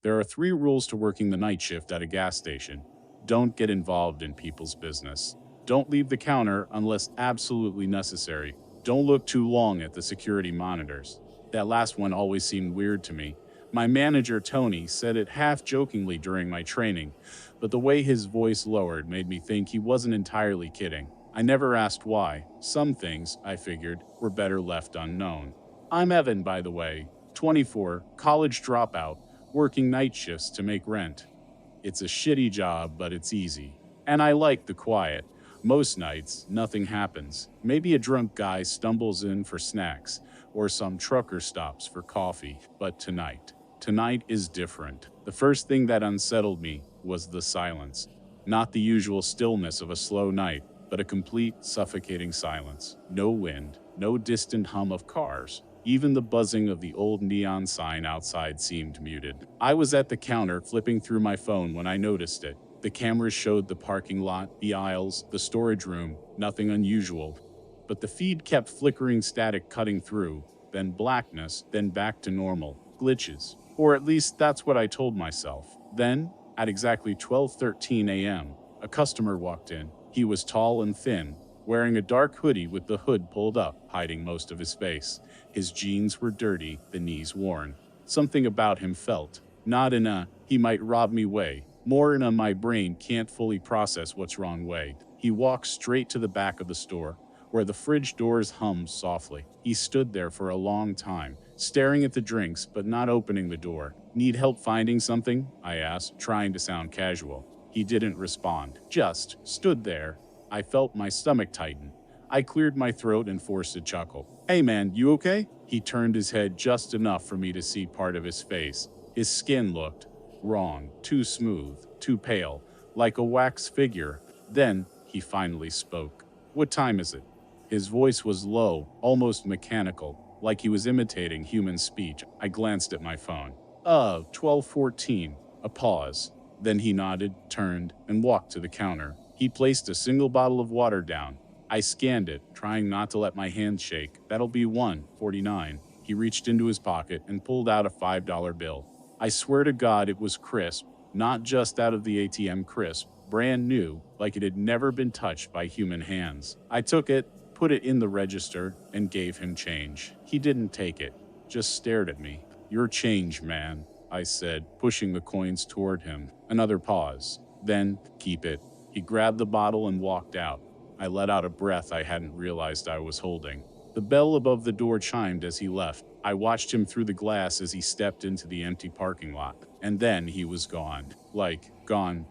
There are 3 rules to working the night shift at a gas station. Don't get involved in people's business. Don't leave the counter unless absolutely necessary. Don't look too long at the security monitors. That last one always seemed weird to me. My manager, Tony, said it half jokingly during my training, but the way his voice lowered made me think he wasn't entirely kidding. I never asked why. Some things, I figured, were better left unknown. I'm Evan, by the way, 24, college dropout, working night shifts to make rent. It's a shitty job, but it's easy. And I like the quiet. Most nights, nothing happens. Maybe a drunk guy stumbles in for snacks, or some trucker stops for coffee. But tonight is different. The first thing that unsettled me was the silence. Not the usual stillness of a slow night, but a complete, suffocating silence. No wind, no distant hum of cars. Even the buzzing of the old neon sign outside seemed muted. I was at the counter flipping through my phone when I noticed it. The cameras showed the parking lot, the aisles, the storage room, nothing unusual. But the feed kept flickering static cutting through, then blackness, then back to normal. Glitches. Or at least that's what I told myself. Then, at exactly 12:13 a.m., a customer walked in. He was tall and thin, wearing a dark hoodie with the hood pulled up, hiding most of his face. His jeans were dirty, the knees worn. Something about him felt, not in a, he might rob me way, more in a my brain can't fully process what's wrong way. He walked straight to the back of the store, where the fridge doors hummed softly. He stood there for a long time, staring at the drinks but not opening the door. Need help finding something? I asked, trying to sound casual. He didn't respond, just stood there. I felt my stomach tighten. I cleared my throat and forced a chuckle. Hey man, you okay? He turned his head just enough for me to see part of his face. His skin looked wrong, too smooth, too pale, like a wax figure. Then he finally spoke. What time is it? His voice was low, almost mechanical, like he was imitating human speech. I glanced at my phone. 12:14. A pause. Then he nodded, turned, and walked to the counter. He placed a single bottle of water down. I scanned it, trying not to let my hands shake. That'll be $1.49. He reached into his pocket and pulled out a $5 bill. I swear to God it was crisp, not just out of the ATM crisp, brand new, like it had never been touched by human hands. I took it, put it in the register, and gave him change. He didn't take it, just stared at me. Your change, man, I said, pushing the coins toward him. Another pause. Then, keep it. He grabbed the bottle and walked out. I let out a breath I hadn't realized I was holding. The bell above the door chimed as he left. I watched him through the glass as he stepped into the empty parking lot. And then he was gone. Like, gone.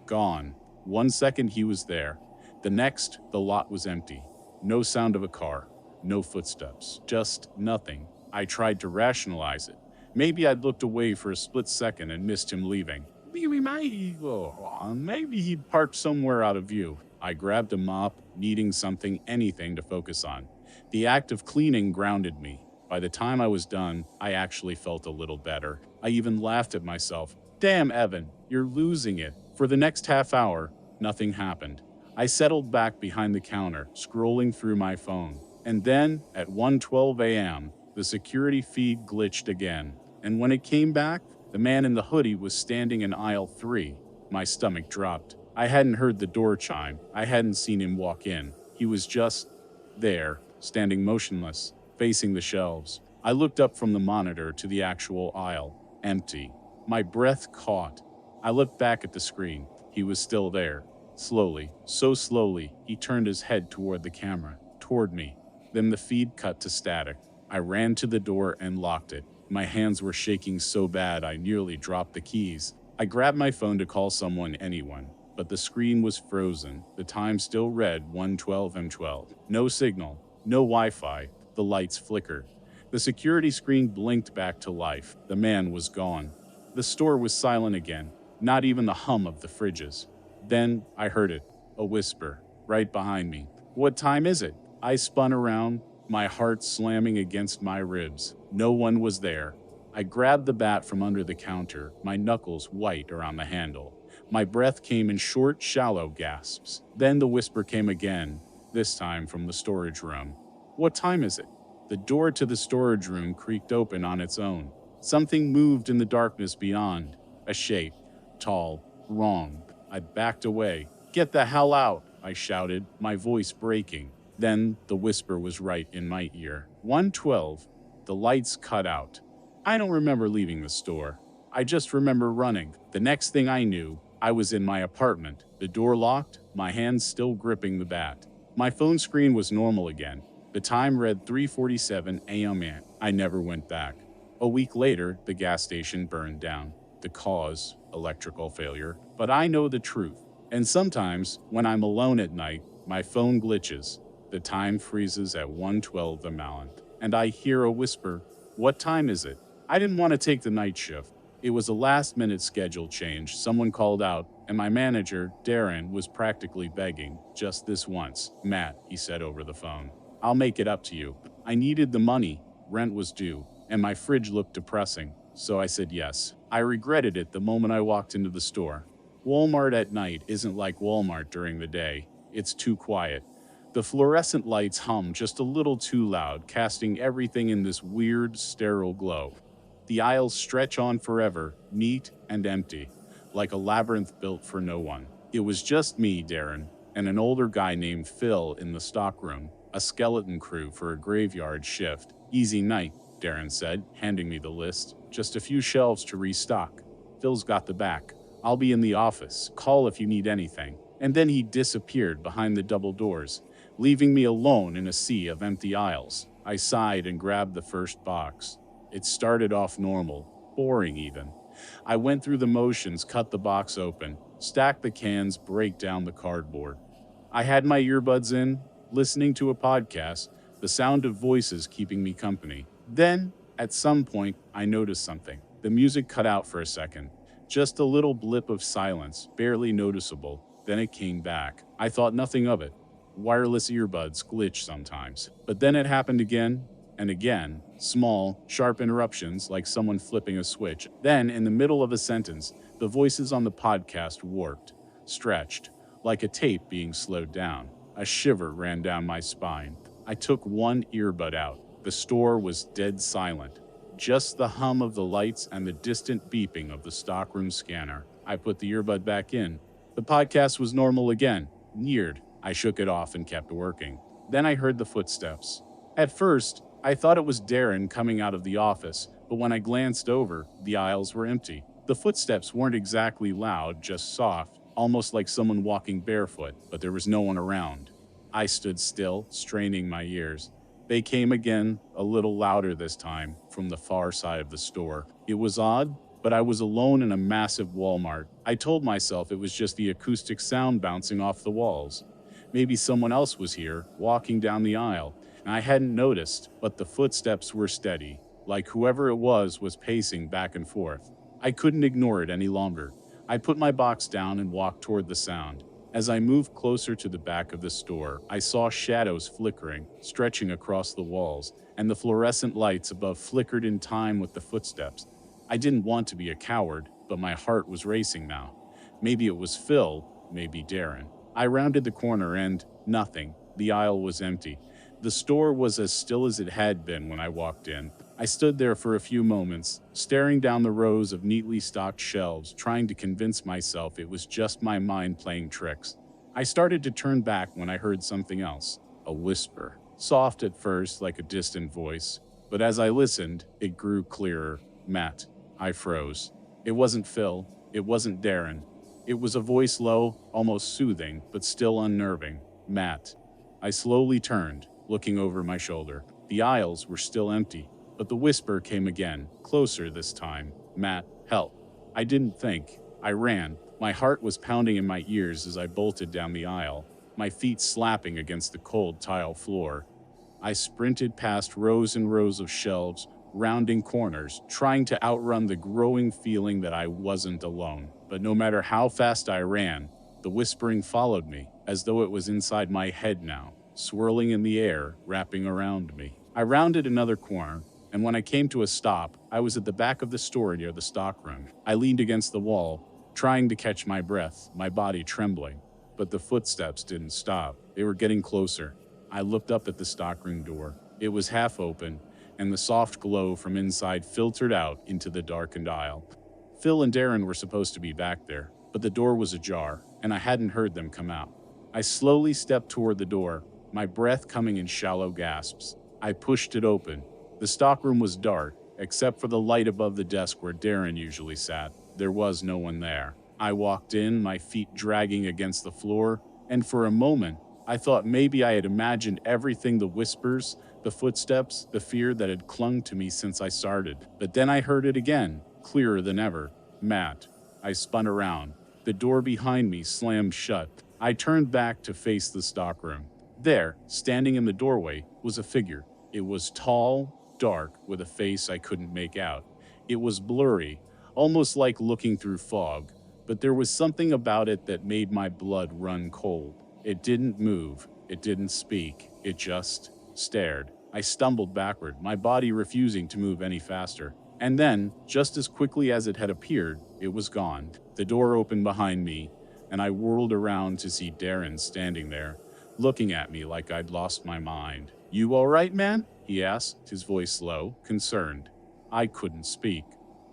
1 second he was there. The next, the lot was empty. No sound of a car. No footsteps. Just nothing. I tried to rationalize it. Maybe I'd looked away for a split second and missed him leaving. Maybe he'd parked somewhere out of view. I grabbed a mop, needing something, anything to focus on. The act of cleaning grounded me. By the time I was done, I actually felt a little better. I even laughed at myself. Damn, Evan, you're losing it. For the next half hour, nothing happened. I settled back behind the counter, scrolling through my phone. And then, at 1:12 a.m., the security feed glitched again. And when it came back, the man in the hoodie was standing in aisle 3. My stomach dropped. I hadn't heard the door chime. I hadn't seen him walk in. He was just there, standing motionless, facing the shelves. I looked up from the monitor to the actual aisle. Empty. My breath caught. I looked back at the screen. He was still there. Slowly, so slowly, he turned his head toward the camera, toward me. Then the feed cut to static. I ran to the door and locked it. My hands were shaking so bad I nearly dropped the keys. I grabbed my phone to call anyone, but the screen was frozen. The time still read 1:12 m12. No signal, no Wi-Fi. The lights flickered. The security screen blinked back to life. The man was gone. The store was silent again, not even the hum of the fridges. Then I heard it, a whisper, right behind me. What time is it? I spun around, my heart slamming against my ribs. No one was there. I grabbed the bat from under the counter, my knuckles white around the handle. My breath came in short, shallow gasps. Then the whisper came again, this time from the storage room. What time is it? The door to the storage room creaked open on its own. Something moved in the darkness beyond. A shape. Tall. Wrong. I backed away. "Get the hell out!" I shouted, my voice breaking. Then the whisper was right in my ear. 112. The lights cut out. I don't remember leaving the store. I just remember running. The next thing I knew, I was in my apartment, the door locked, my hands still gripping the bat. My phone screen was normal again. The time read 3:47 a.m. I never went back. A week later, the gas station burned down. The cause, electrical failure. But I know the truth. And sometimes, when I'm alone at night, my phone glitches. The time freezes at 1:12 a.m. And I hear a whisper, "What time is it?" I didn't want to take the night shift. It was a last-minute schedule change. Someone called out, and my manager, Darren, was practically begging. "Just this once, Matt," he said over the phone. "I'll make it up to you." I needed the money. Rent was due, and my fridge looked depressing, so I said yes. I regretted it the moment I walked into the store. Walmart at night isn't like Walmart during the day. It's too quiet. The fluorescent lights hum just a little too loud, casting everything in this weird, sterile glow. The aisles stretch on forever, neat and empty, like a labyrinth built for no one. It was just me, Darren, and an older guy named Phil in the stockroom, a skeleton crew for a graveyard shift. "Easy night," Darren said, handing me the list. "Just a few shelves to restock. Phil's got the back. I'll be in the office. Call if you need anything." And then he disappeared behind the double doors, leaving me alone in a sea of empty aisles. I sighed and grabbed the first box. It started off normal, boring even. I went through the motions, cut the box open, stacked the cans, break down the cardboard. I had my earbuds in, listening to a podcast, the sound of voices keeping me company. Then, at some point, I noticed something. The music cut out for a second. Just a little blip of silence, barely noticeable. Then it came back. I thought nothing of it. Wireless earbuds glitch sometimes. But then it happened again and again. Small, sharp interruptions like someone flipping a switch. Then, in the middle of a sentence, the voices on the podcast warped, stretched, like a tape being slowed down. A shiver ran down my spine. I took one earbud out. The store was dead silent. Just the hum of the lights and the distant beeping of the stockroom scanner. I put the earbud back in. The podcast was normal again. Weird. I shook it off and kept working. Then I heard the footsteps. At first, I thought it was Darren coming out of the office, but when I glanced over, the aisles were empty. The footsteps weren't exactly loud, just soft, almost like someone walking barefoot, but there was no one around. I stood still, straining my ears. They came again, a little louder this time, from the far side of the store. It was odd, but I was alone in a massive Walmart. I told myself it was just the acoustic sound bouncing off the walls. Maybe someone else was here, walking down the aisle, and I hadn't noticed, but the footsteps were steady, like whoever it was pacing back and forth. I couldn't ignore it any longer. I put my box down and walked toward the sound. As I moved closer to the back of the store, I saw shadows flickering, stretching across the walls, and the fluorescent lights above flickered in time with the footsteps. I didn't want to be a coward, but my heart was racing now. Maybe it was Phil, maybe Darren. I rounded the corner and nothing. The aisle was empty. The store was as still as it had been when I walked in. I stood there for a few moments, staring down the rows of neatly stocked shelves, trying to convince myself it was just my mind playing tricks. I started to turn back when I heard something else. A whisper. Soft at first, like a distant voice. But as I listened, it grew clearer. "Matt." I froze. It wasn't Phil. It wasn't Darren. It was a voice low, almost soothing, but still unnerving. "Matt." I slowly turned, looking over my shoulder. The aisles were still empty, but the whisper came again, closer this time. "Matt, help." I didn't think. I ran. My heart was pounding in my ears as I bolted down the aisle, my feet slapping against the cold tile floor. I sprinted past rows and rows of shelves, rounding corners, trying to outrun the growing feeling that I wasn't alone. But no matter how fast I ran, the whispering followed me, as though it was inside my head now, swirling in the air, wrapping around me. I rounded another corner, and when I came to a stop, I was at the back of the store near the stockroom. I leaned against the wall, trying to catch my breath, my body trembling. But the footsteps didn't stop. They were getting closer. I looked up at the stockroom door. It was half open, and the soft glow from inside filtered out into the darkened aisle. Phil and Darren were supposed to be back there, but the door was ajar, and I hadn't heard them come out. I slowly stepped toward the door, my breath coming in shallow gasps. I pushed it open. The stockroom was dark, except for the light above the desk where Darren usually sat. There was no one there. I walked in, my feet dragging against the floor, and for a moment, I thought maybe I had imagined everything, the whispers, the footsteps, the fear that had clung to me since I started. But then I heard it again, clearer than ever. Matt. I spun around. The door behind me slammed shut. I turned back to face the stockroom. There, standing in the doorway, was a figure. It was tall, dark, with a face I couldn't make out. It was blurry, almost like looking through fog, but there was something about it that made my blood run cold. It didn't move. It didn't speak. It just stared. I stumbled backward, my body refusing to move any faster. And then, just as quickly as it had appeared, it was gone. The door opened behind me, and I whirled around to see Darren standing there, looking at me like I'd lost my mind. "You all right, man?" he asked, his voice low, concerned. I couldn't speak.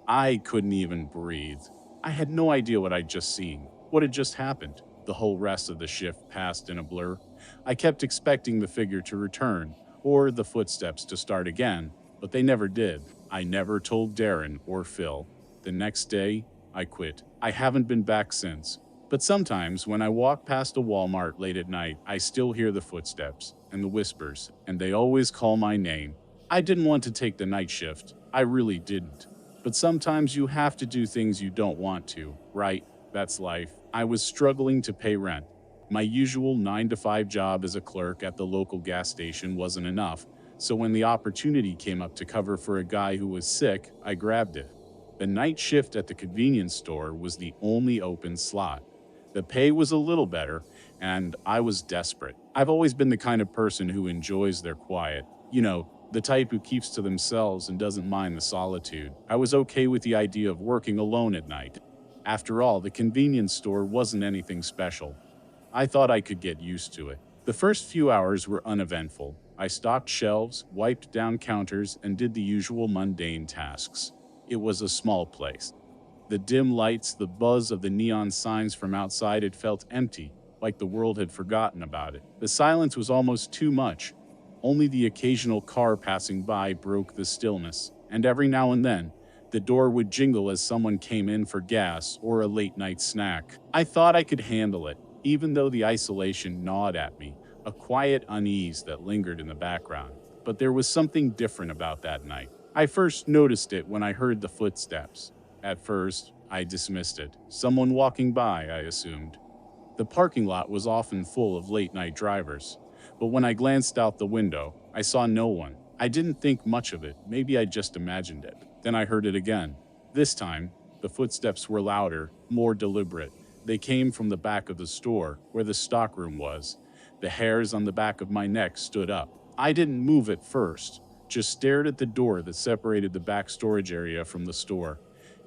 I couldn't even breathe. I had no idea what I'd just seen, what had just happened. The whole rest of the shift passed in a blur. I kept expecting the figure to return, or the footsteps to start again, but they never did. I never told Darren or Phil. The next day, I quit. I haven't been back since. But sometimes, when I walk past a Walmart late at night, I still hear the footsteps and the whispers, and they always call my name. I didn't want to take the night shift. I really didn't. But sometimes you have to do things you don't want to, right? That's life. I was struggling to pay rent. My usual 9-to-5 job as a clerk at the local gas station wasn't enough, so when the opportunity came up to cover for a guy who was sick, I grabbed it. The night shift at the convenience store was the only open slot. The pay was a little better, and I was desperate. I've always been the kind of person who enjoys their quiet. You know, the type who keeps to themselves and doesn't mind the solitude. I was okay with the idea of working alone at night. After all, the convenience store wasn't anything special. I thought I could get used to it. The first few hours were uneventful. I stocked shelves, wiped down counters, and did the usual mundane tasks. It was a small place. The dim lights, the buzz of the neon signs from outside, it felt empty, like the world had forgotten about it. The silence was almost too much. Only the occasional car passing by broke the stillness, and every now and then, the door would jingle as someone came in for gas or a late-night snack. I thought I could handle it, even though the isolation gnawed at me, a quiet unease that lingered in the background. But there was something different about that night. I first noticed it when I heard the footsteps. At first, I dismissed it. Someone walking by, I assumed. The parking lot was often full of late-night drivers, but when I glanced out the window, I saw no one. I didn't think much of it. Maybe I just imagined it. Then I heard it again. This time, the footsteps were louder, more deliberate. They came from the back of the store, where the stockroom was. The hairs on the back of my neck stood up. I didn't move at first, just stared at the door that separated the back storage area from the store.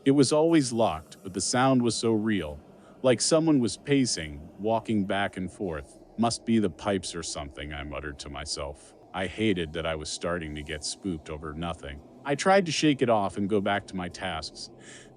It was always locked, but the sound was so real, like someone was pacing, walking back and forth. Must be the pipes or something, I muttered to myself. I hated that I was starting to get spooked over nothing. I tried to shake it off and go back to my tasks.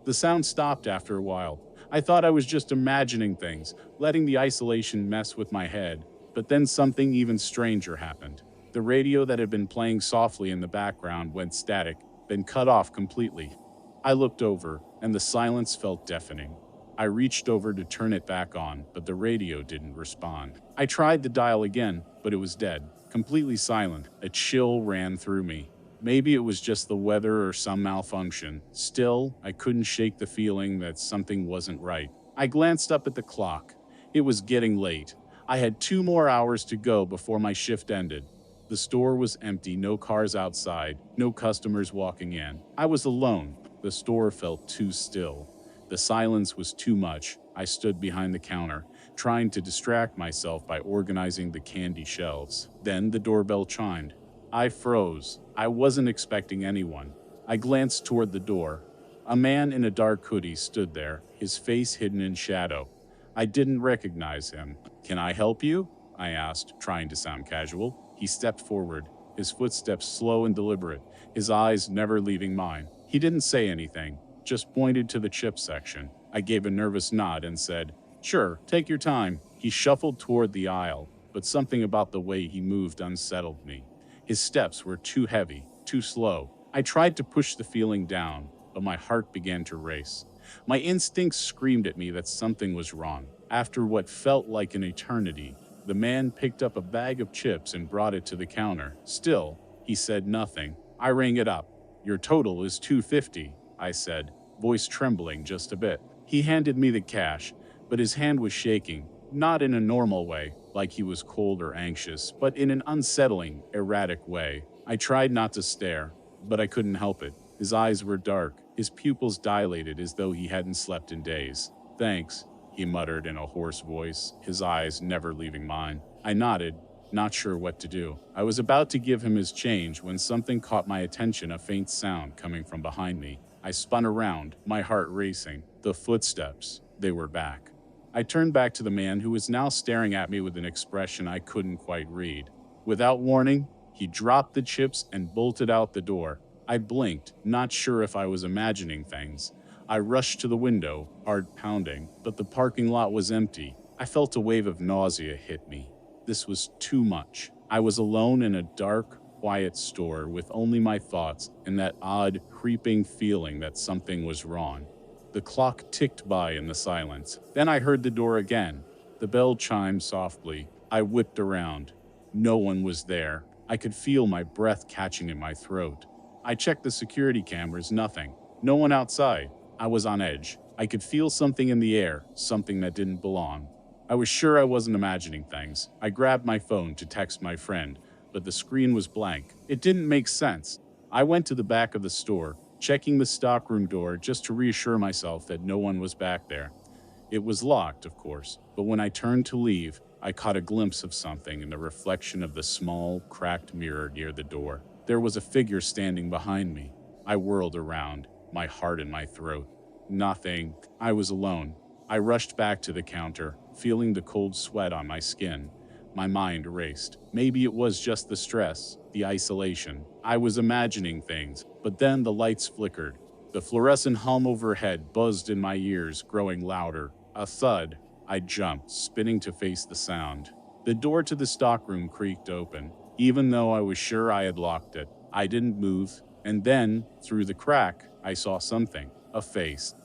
The sound stopped after a while. I thought I was just imagining things, letting the isolation mess with my head. But then something even stranger happened. The radio that had been playing softly in the background went static, then cut off completely. I looked over, and the silence felt deafening. I reached over to turn it back on, but the radio didn't respond. I tried the dial again, but it was dead, completely silent. A chill ran through me. Maybe it was just the weather or some malfunction. Still, I couldn't shake the feeling that something wasn't right. I glanced up at the clock. It was getting late. I had 2 more hours to go before my shift ended. The store was empty, no cars outside, no customers walking in. I was alone. The store felt too still. The silence was too much. I stood behind the counter, trying to distract myself by organizing the candy shelves. Then the doorbell chimed. I froze. I wasn't expecting anyone. I glanced toward the door. A man in a dark hoodie stood there, his face hidden in shadow. I didn't recognize him. "Can I help you?" I asked, trying to sound casual. He stepped forward, his footsteps slow and deliberate, his eyes never leaving mine. He didn't say anything, just pointed to the chip section. I gave a nervous nod and said, "Sure, take your time." He shuffled toward the aisle, but something about the way he moved unsettled me. His steps were too heavy, too slow. I tried to push the feeling down, but my heart began to race. My instincts screamed at me that something was wrong. After what felt like an eternity, the man picked up a bag of chips and brought it to the counter. Still, he said nothing. I rang it up. "Your total is $2.50, I said, voice trembling just a bit. He handed me the cash, but his hand was shaking, not in a normal way, like he was cold or anxious, but in an unsettling, erratic way. I tried not to stare, but I couldn't help it. His eyes were dark, his pupils dilated as though he hadn't slept in days. "Thanks," he muttered in a hoarse voice, his eyes never leaving mine. I nodded, not sure what to do. I was about to give him his change when something caught my attention, a faint sound coming from behind me. I spun around, my heart racing. The footsteps. They were back. I turned back to the man who was now staring at me with an expression I couldn't quite read. Without warning, he dropped the chips and bolted out the door. I blinked, not sure if I was imagining things. I rushed to the window, heart pounding, but the parking lot was empty. I felt a wave of nausea hit me. This was too much. I was alone in a dark, quiet store with only my thoughts and that odd, creeping feeling that something was wrong. The clock ticked by in the silence. Then I heard the door again. The bell chimed softly. I whipped around. No one was there. I could feel my breath catching in my throat. I checked the security cameras, nothing. No one outside. I was on edge. I could feel something in the air, something that didn't belong. I was sure I wasn't imagining things. I grabbed my phone to text my friend, but the screen was blank. It didn't make sense. I went to the back of the store, checking the stockroom door just to reassure myself that no one was back there. It was locked, of course, but when I turned to leave, I caught a glimpse of something in the reflection of the small, cracked mirror near the door. There was a figure standing behind me. I whirled around, my heart in my throat. Nothing. I was alone. I rushed back to the counter, feeling the cold sweat on my skin. My mind raced. Maybe it was just the stress, the isolation. I was imagining things, but then the lights flickered. The fluorescent hum overhead buzzed in my ears, growing louder. A thud. I jumped, spinning to face the sound. The door to the stockroom creaked open. Even though I was sure I had locked it, I didn't move. And then, through the crack, I saw something. A face.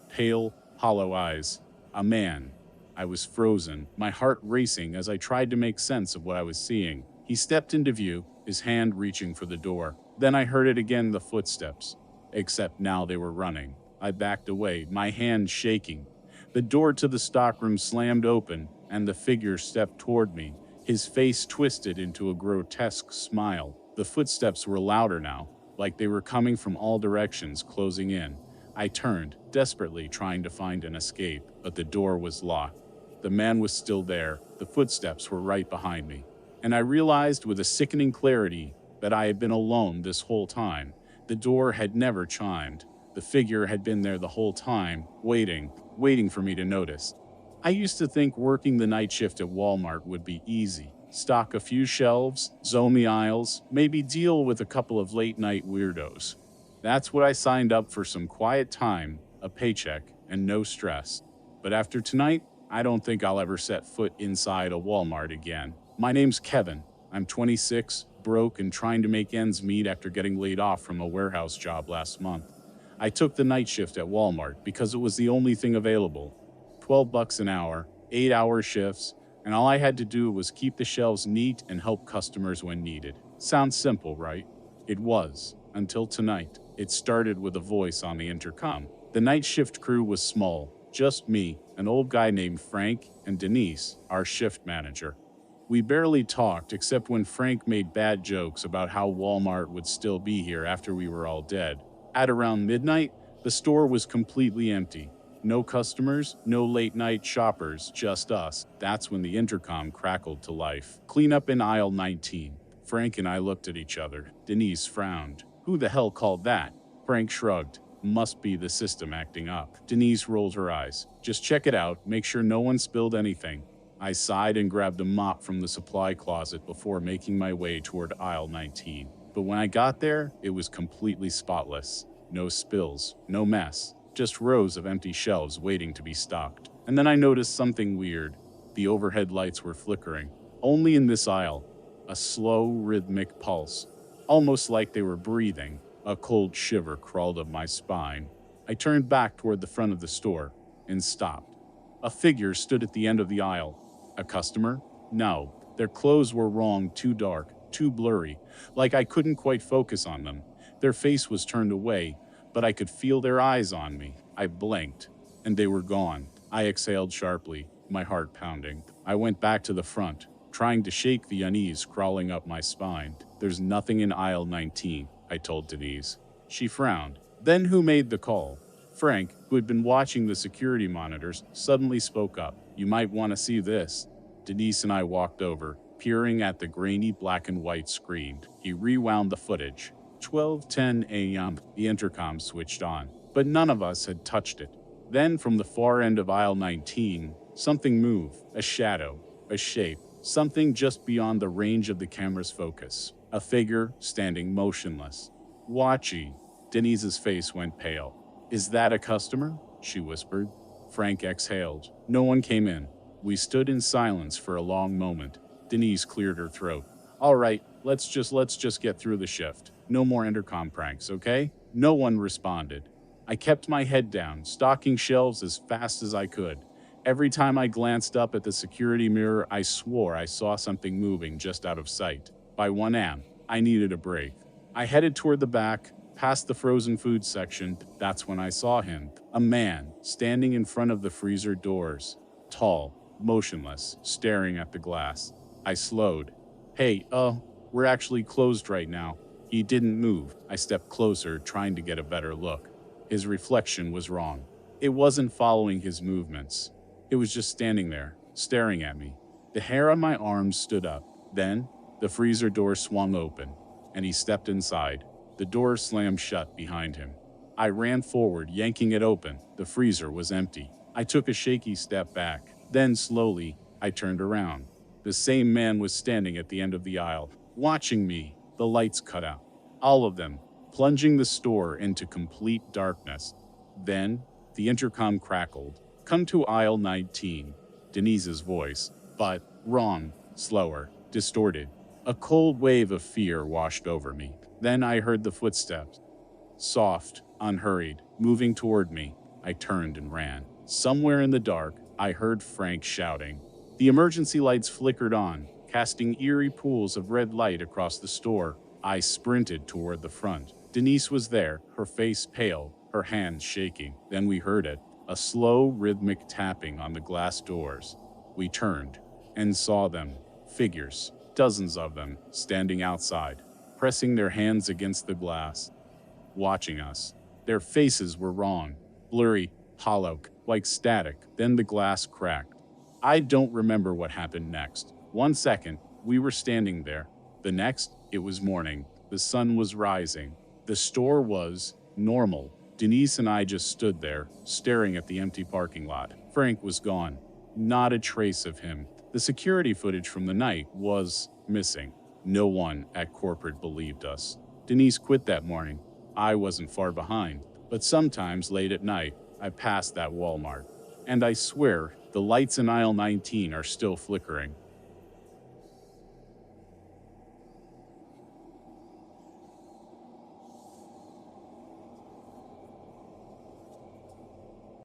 Pale, hollow eyes. A man. I was frozen, my heart racing as I tried to make sense of what I was seeing. He stepped into view, his hand reaching for the door. Then I heard it again, the footsteps. Except now they were running. I backed away, my hand shaking. The door to the stockroom slammed open, and the figure stepped toward me, his face twisted into a grotesque smile. The footsteps were louder now, like they were coming from all directions, closing in. I turned, desperately trying to find an escape, but the door was locked. The man was still there, the footsteps were right behind me. And I realized with a sickening clarity that I had been alone this whole time. The door had never chimed. The figure had been there the whole time, waiting for me to notice. I used to think working the night shift at Walmart would be easy. Stock a few shelves, zone the aisles, maybe deal with a couple of late-night weirdos. That's what I signed up for, some quiet time, a paycheck, and no stress. But after tonight, I don't think I'll ever set foot inside a Walmart again. My name's Kevin. I'm 26, broke, and trying to make ends meet after getting laid off from a warehouse job last month. I took the night shift at Walmart because it was the only thing available. $12 an hour, 8-hour shifts, and all I had to do was keep the shelves neat and help customers when needed. Sounds simple, right? It was, until tonight. It started with a voice on the intercom. The night shift crew was small, just me, an old guy named Frank, and Denise, our shift manager. We barely talked except when Frank made bad jokes about how Walmart would still be here after we were all dead. At around midnight, the store was completely empty. No customers, no late-night shoppers, just us. That's when the intercom crackled to life. "Clean up in aisle 19. Frank and I looked at each other. Denise frowned. "Who the hell called that?" Frank shrugged. "Must be the system acting up." Denise rolled her eyes. "Just check it out, make sure no one spilled anything." I sighed and grabbed a mop from the supply closet before making my way toward aisle 19. But when I got there, it was completely spotless. No spills, no mess, just rows of empty shelves waiting to be stocked. And then I noticed something weird. The overhead lights were flickering. Only in this aisle. A slow, rhythmic pulse. Almost like they were breathing. A cold shiver crawled up my spine. I turned back toward the front of the store and stopped. A figure stood at the end of the aisle. A customer? No. Their clothes were wrong, too dark, too blurry, like I couldn't quite focus on them. Their face was turned away, but I could feel their eyes on me. I blinked, and they were gone. I exhaled sharply, my heart pounding. I went back to the front, trying to shake the unease crawling up my spine. There's nothing in aisle 19, I told Denise. She frowned. Then who made the call? Frank, who had been watching the security monitors, suddenly spoke up. You might want to see this. Denise and I walked over, peering at the grainy black and white screen. He rewound the footage. 12:10 a.m. The intercom switched on, but none of us had touched it. Then from the far end of aisle 19, something moved. A shadow, a shape, something just beyond the range of the camera's focus. A figure standing motionless. Watching. Denise's face went pale. Is that a customer? She whispered. Frank exhaled. No one came in. We stood in silence for a long moment. Denise cleared her throat. All right, let's just get through the shift. No more intercom pranks, okay? No one responded. I kept my head down, stocking shelves as fast as I could. Every time I glanced up at the security mirror, I swore I saw something moving just out of sight. By 1 a.m., I needed a break. I headed toward the back, past the frozen food section. That's when I saw him. A man, standing in front of the freezer doors. Tall, motionless, staring at the glass. I slowed. Hey, we're actually closed right now. He didn't move. I stepped closer, trying to get a better look. His reflection was wrong. It wasn't following his movements. It was just standing there, staring at me. The hair on my arms stood up. Then, the freezer door swung open, and he stepped inside. The door slammed shut behind him. I ran forward, yanking it open. The freezer was empty. I took a shaky step back. Then, slowly, I turned around. The same man was standing at the end of the aisle, watching me. The lights cut out. All of them, plunging the store into complete darkness. Then, the intercom crackled. Come to aisle 19. Denise's voice, but wrong, slower, distorted. A cold wave of fear washed over me. Then I heard the footsteps. Soft, unhurried, moving toward me. I turned and ran. Somewhere in the dark, I heard Frank shouting. The emergency lights flickered on, casting eerie pools of red light across the store. I sprinted toward the front. Denise was there, her face pale, her hands shaking. Then we heard it, a slow, rhythmic tapping on the glass doors. We turned and saw them, figures, dozens of them, standing outside, pressing their hands against the glass, watching us. Their faces were wrong, blurry, hollow, like static. Then the glass cracked. I don't remember what happened next. 1 second, we were standing there. The next, it was morning. The sun was rising. The store was normal. Denise and I just stood there, staring at the empty parking lot. Frank was gone. Not a trace of him. The security footage from the night was missing. No one at corporate believed us. Denise quit that morning. I wasn't far behind. But sometimes late at night, I passed that Walmart. And I swear, the lights in aisle 19 are still flickering.